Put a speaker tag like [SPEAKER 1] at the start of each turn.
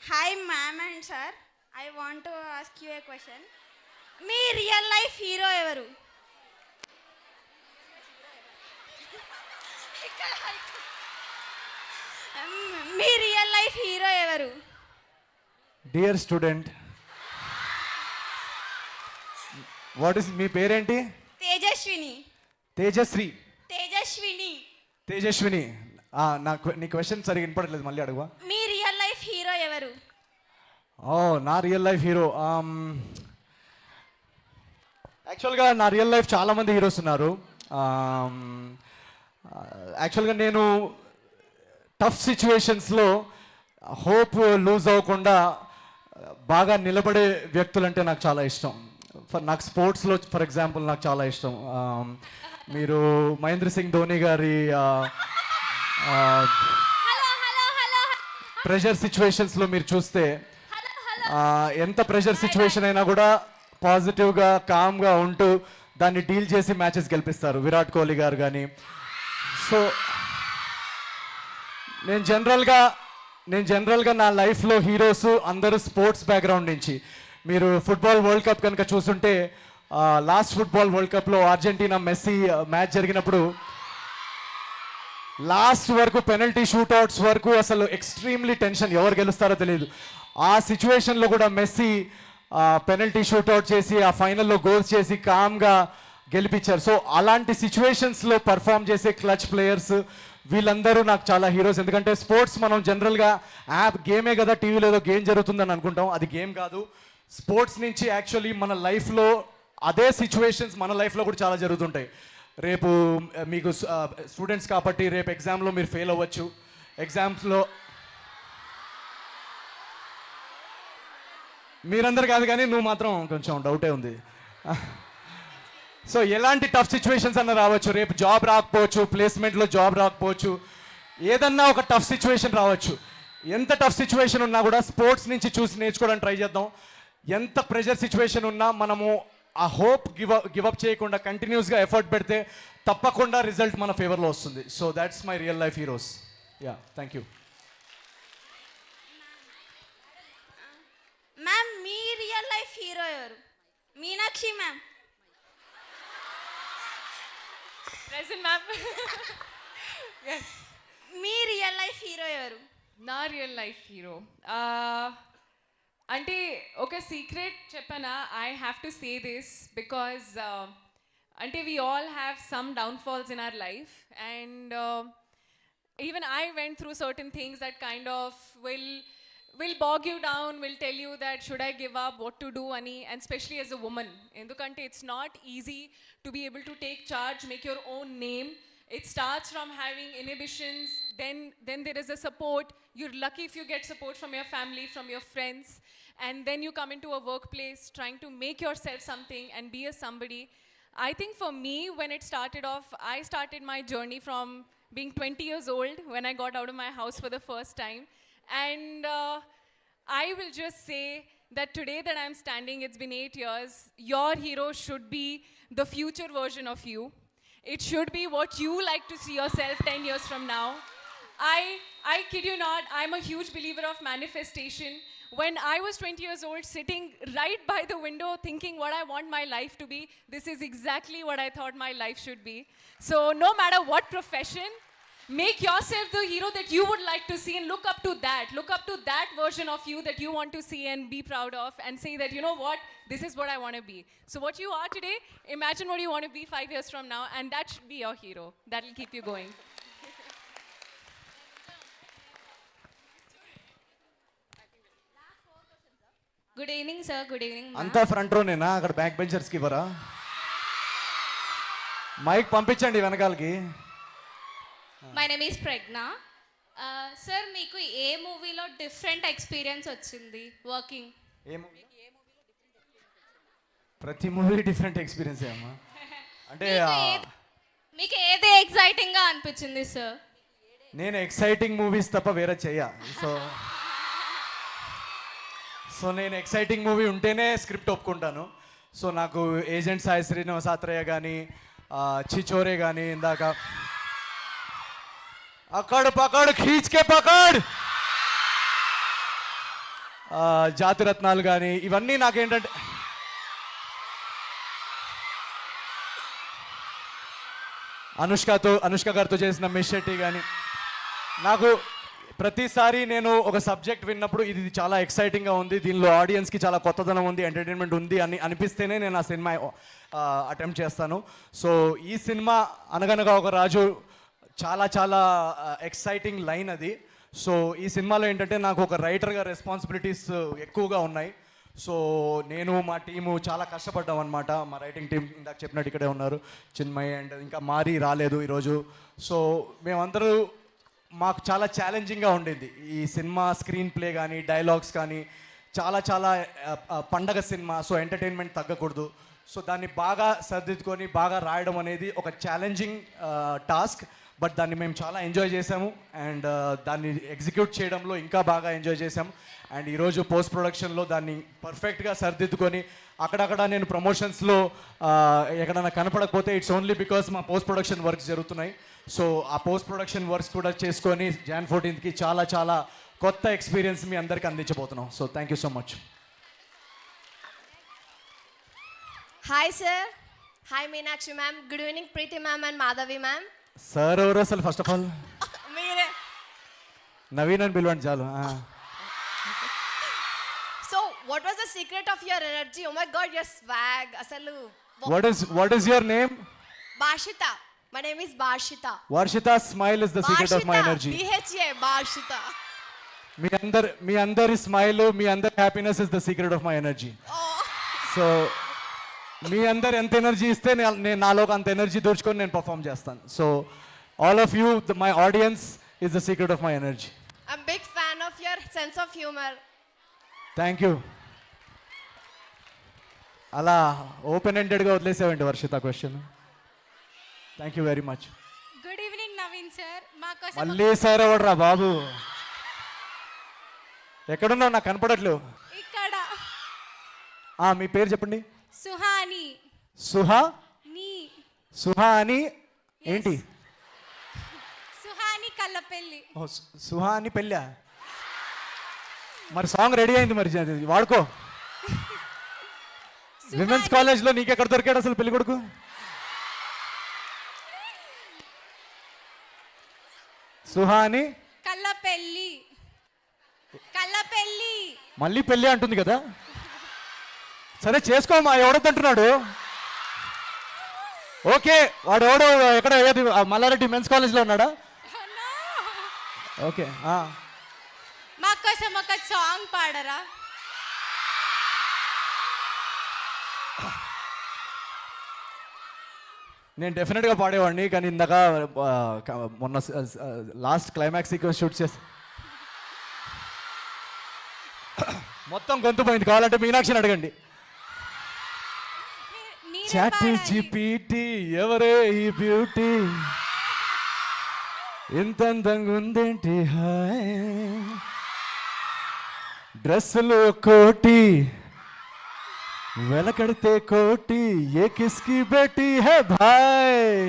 [SPEAKER 1] Hi, ma'am and sir. I want to ask you a question. Me real life hero ఎవరు? మీ real life hero ఎవరు?
[SPEAKER 2] Dear student, what is మీ పేరేంటి?
[SPEAKER 1] తేజస్విని.
[SPEAKER 2] తేజశ్రీ.
[SPEAKER 1] తేజస్విని.
[SPEAKER 2] తేజస్విని. నాకు నీ question సరిగ్గా వినపడలేదు, మళ్ళీ అడుగువా.
[SPEAKER 1] మీ రియల్ లైఫ్ హీరో ఎవరు?
[SPEAKER 2] ఓ, నా రియల్ లైఫ్ హీరో యాక్చువల్గా నా రియల్ లైఫ్ చాలామంది హీరోస్ ఉన్నారు. యాక్చువల్గా నేను టఫ్ సిచ్యువేషన్స్లో హోప్ లూజ్ అవ్వకుండా బాగా నిలబడే వ్యక్తులంటే నాకు చాలా ఇష్టం. నాకు స్పోర్ట్స్లో ఫర్ ఎగ్జాంపుల్ నాకు చాలా ఇష్టం. మీరు మహేంద్ర సింగ్ ధోని గారి ప్రెషర్ సిచ్యువేషన్స్లో మీరు చూస్తే ఎంత ప్రెషర్ సిచ్యువేషన్ అయినా కూడా పాజిటివ్గా కామ్గా ఉంటూ దాన్ని డీల్ చేసి మ్యాచెస్ గెలిపిస్తారు విరాట్ కోహ్లీ గారు కానీ. సో నేను జనరల్గా నా లైఫ్లో హీరోస్ అందరూ స్పోర్ట్స్ బ్యాక్గ్రౌండ్ నుంచి. మీరు ఫుట్బాల్ వరల్డ్ కప్ కనుక చూస్తుంటే లాస్ట్ ఫుట్బాల్ వరల్డ్ కప్లో అర్జెంటీనా మెస్సీ మ్యాచ్ జరిగినప్పుడు లాస్ట్ వరకు పెనల్టీ షూట్అవుట్స్ వరకు అసలు ఎక్స్ట్రీమ్లీ టెన్షన్, ఎవరు గెలుస్తారో తెలియదు. ఆ సిచ్యువేషన్లో కూడా మెస్సీ పెనల్టీ షూట్అవుట్ చేసి ఆ ఫైనల్లో గోల్స్ చేసి కామ్గా గెలిపించారు. సో అలాంటి సిచ్యువేషన్స్లో పర్ఫామ్ చేసే క్లచ్ ప్లేయర్స్ వీళ్ళందరూ నాకు చాలా హీరోస్. ఎందుకంటే స్పోర్ట్స్ మనం జనరల్గా గేమే కదా, టీవీలో ఏదో గేమ్ జరుగుతుందని అనుకుంటాం, అది గేమ్ కాదు. స్పోర్ట్స్ నుంచి యాక్చువల్లీ మన లైఫ్లో అదే సిచ్యువేషన్స్ మన లైఫ్లో కూడా చాలా జరుగుతుంటాయి. రేపు మీకు స్టూడెంట్స్ కాబట్టి రేపు ఎగ్జామ్లో మీరు ఫెయిల్ అవ్వచ్చు. ఎగ్జామ్స్లో మీరందరు కాదు కానీ నువ్వు మాత్రం కొంచెం డౌటే ఉంది. సో ఎలాంటి టఫ్ సిచ్యువేషన్స్ అన్న రావచ్చు. రేపు జాబ్ రాకపోవచ్చు, ప్లేస్మెంట్లో జాబ్ రాకపోవచ్చు, ఏదన్నా ఒక టఫ్ సిచ్యువేషన్ రావచ్చు. ఎంత టఫ్ సిచ్యువేషన్ ఉన్నా కూడా స్పోర్ట్స్ నుంచి చూసి నేర్చుకోవడానికి ట్రై చేద్దాం. ఎంత ప్రెషర్ సిచ్యువేషన్ ఉన్నా మనము ఆ హోప్ గివప్ చేయకుండా కంటిన్యూస్గా ఎఫర్ట్ పెడితే తప్పకుండా రిజల్ట్ మన ఫేవర్లో వస్తుంది. So that's my real life heroes. Ya, thank you.
[SPEAKER 1] Ma'am, మీ రియల్ లైఫ్ హీరో ఎవరు? Meenakshi ma'am.
[SPEAKER 3] Present, ma'am. Yes.
[SPEAKER 1] మీ రియల్ లైఫ్ హీరో ఎవరు?
[SPEAKER 3] నా రియల్ లైఫ్ హీరో అంటే ఒక సీక్రెట్ చెప్పనా, I have to say this because అంటే we all have some downfalls in our life and even I went through certain things that kind of will bog you down, will tell you that should I give up, what to do, ani, and especially as a woman. Endukante it's not easy to be able to take charge, make your own name. It starts from having inhibitions, then there is a support. You're lucky if you get support from your family, from your friends, and then you come into a workplace trying to make yourself something and be a somebody. I think for me, when it started off, I started my journey from being 20 years old when I got out of my house for the first time. And I will just say that today that I'm standing, it's been 8 years, your hero should be the future version of you. It should be what you like to see yourself 10 years from now. I kid you not, I'm a huge believer of manifestation. When I was 20 years old, sitting right by the window thinking what I want my life to be, this is exactly what I thought my life should be. So no matter what profession, make yourself the hero that you would like to see and look up to that version of you that you want to see and be proud of and say that, you know what, this is what I want to be. So what you are today, imagine what you want to be 5 years from now, and that should be your hero. That will keep you going.
[SPEAKER 1] Good evening sir. Good evening.
[SPEAKER 2] అంతా front రోనేనా? అక్కడ back బెంచర్స్కి ఇవ్వరా? Mike పంపించండి వెనకాలకి.
[SPEAKER 4] My name is Pragna. Sir, మీకు ఏ మూవీలో డిఫరెంట్ ఎక్స్పీరియన్స్ వచ్చింది వర్కింగ్?
[SPEAKER 2] ఏ మూవీ? ప్రతి మూవీ డిఫరెంట్ ఎక్స్పీరియన్స్ అమ్మా. అంటే
[SPEAKER 4] మీకు ఏది ఎక్సైటింగ్గా అనిపించింది సార్?
[SPEAKER 2] నేను ఎక్సైటింగ్ మూవీస్ తప్ప వేరే చెయ్య. సో నేను ఎక్సైటింగ్ మూవీ ఉంటేనే స్క్రిప్ట్ ఒప్పుకుంటాను. సో నాకు ఏజెంట్ సాయి శ్రీనివాసాత్రేయ కానీ చిచోరే కానీ ఇందాక అక్కడ పకడ్ ఖీచ్ కే పకడ్ జాతిరత్నాలు కానీ ఇవన్నీ నాకేంటంటే అనుష్క గారితో చేసిన మిస్ శెట్టి కానీ నాకు ప్రతిసారి నేను ఒక సబ్జెక్ట్ విన్నప్పుడు ఇది చాలా ఎక్సైటింగ్గా ఉంది, దీనిలో ఆడియన్స్కి చాలా కొత్తదనం ఉంది, ఎంటర్టైన్మెంట్ ఉంది అని అనిపిస్తేనే నేను ఆ సినిమా అటెంప్ట్ చేస్తాను. సో ఈ సినిమా అనగనగా ఒక రాజు చాలా చాలా ఎక్సైటింగ్ లైన్ అది. సో ఈ సినిమాలో ఏంటంటే నాకు ఒక రైటర్గా రెస్పాన్సిబిలిటీస్ ఎక్కువగా ఉన్నాయి. సో నేను మా టీము చాలా కష్టపడ్డాం అనమాట. మా రైటింగ్ టీం ఇందాక చెప్పినట్టు ఇక్కడే ఉన్నారు, చిన్మయ్ అండ్ ఇంకా మారి రాలేదు ఈరోజు. సో మేమందరూ మాకు చాలా ఛాలెంజింగ్గా ఉండింది ఈ సినిమా. స్క్రీన్ ప్లే కానీ డైలాగ్స్ కానీ చాలా చాలా పండగ సినిమా, సో ఎంటర్టైన్మెంట్ తగ్గకూడదు. సో దాన్ని బాగా సర్దిద్దుకొని బాగా రాయడం అనేది ఒక ఛాలెంజింగ్ టాస్క్. బట్ దాన్ని మేము చాలా ఎంజాయ్ చేసాము అండ్ దాన్ని ఎగ్జిక్యూట్ చేయడంలో ఇంకా బాగా ఎంజాయ్ చేసాము. అండ్ ఈరోజు పోస్ట్ ప్రొడక్షన్లో దాన్ని పర్ఫెక్ట్గా సర్దిద్దుకొని అక్కడక్కడ నేను ప్రమోషన్స్లో ఎక్కడైనా కనపడకపోతే ఇట్స్ ఓన్లీ బికాస్ మా పోస్ట్ ప్రొడక్షన్ వర్క్స్ జరుగుతున్నాయి. సో ఆ పోస్ట్ ప్రొడక్షన్ వర్క్స్ కూడా చేసుకొని Jan 14th చాలా చాలా కొత్త ఎక్స్పీరియన్స్ మీ అందరికీ అందించబోతున్నాం. So thank you so much.
[SPEAKER 5] Hi sir. Hi Meenakshi ma'am. Good evening Preeti ma'am and Madhavi ma'am.
[SPEAKER 2] Sir ఎవరు అసలు? First of all
[SPEAKER 5] Mere.
[SPEAKER 2] Naveen అని పిలవండి చాలు.
[SPEAKER 5] So what was the secret of your energy? Oh my god, your swag. Asalu.
[SPEAKER 2] What is your name?
[SPEAKER 5] Bashita. My name is Bashita.
[SPEAKER 2] Varshitha smile is the secret of my energy.
[SPEAKER 5] BHA Bashita.
[SPEAKER 2] మీ అందరి smile, మీ అందరి happiness is the secret of my energy. So మీ అందరు ఎంత energy ఇస్తే నేను నాలో అంత ఎనర్జీ దోచుకొని నేను పర్ఫామ్ చేస్తాను. So all of you, my audience is the secret of my energy.
[SPEAKER 5] I'm big fan of your sense of humor.
[SPEAKER 2] Thank you. అలా ఓపెన్ ఎండెడ్గా వదిలేసావండి Varshitha question. Thank you very much.
[SPEAKER 1] Good evening Naveen sir. మా కోసం
[SPEAKER 2] మళ్ళీ sir ఎవడరా బాబు? ఎక్కడున్నావు? నాకు కనపడట్లేవు.
[SPEAKER 1] ఇక్కడ
[SPEAKER 2] మీ పేరు చెప్పండి.
[SPEAKER 1] సుహాని
[SPEAKER 2] సుహా అని ఏంటి?
[SPEAKER 1] సుహాని కల్లపెల్లి.
[SPEAKER 2] ఓ, సుహా అని పెళ్ళా? మరి సాంగ్ రెడీ అయింది, మరి అది వాడుకో. విమెన్స్ కాలేజ్లో నీకెక్కడ దొరికాడు అసలు పెళ్లి కొడుకు? సుహా అని
[SPEAKER 1] కల్లపెల్లి.
[SPEAKER 2] మళ్ళీ పెళ్ళి అంటుంది కదా. సరే చేసుకోమా, ఎవడొద్దంటున్నాడు? ఓకే, వాడు ఎవడో ఎక్కడ ఏది మల్లారెడ్డి మెన్స్ కాలేజ్లో ఉన్నాడా? ఓకే.
[SPEAKER 1] మా కోసం ఒక సాంగ్ పాడరా?
[SPEAKER 2] నేను డెఫినెట్గా పాడేవాడిని, కానీ ఇందాక మొన్న లాస్ట్ క్లైమాక్స్ సీక్వెన్స్ షూట్ చేసి మొత్తం గొంతు పోయింది. కావాలంటే మీనాక్షిని అడగండి. చాట్ జీపీటీ ఎవరే ఈ బ్యూటీ, ఇంత అందంగా ఉందేంటి, హాయ్ డ్రెస్సులు కోటి వెలకడితే కోటి, ఏ కిస్కి బేటీ హే భాయ్.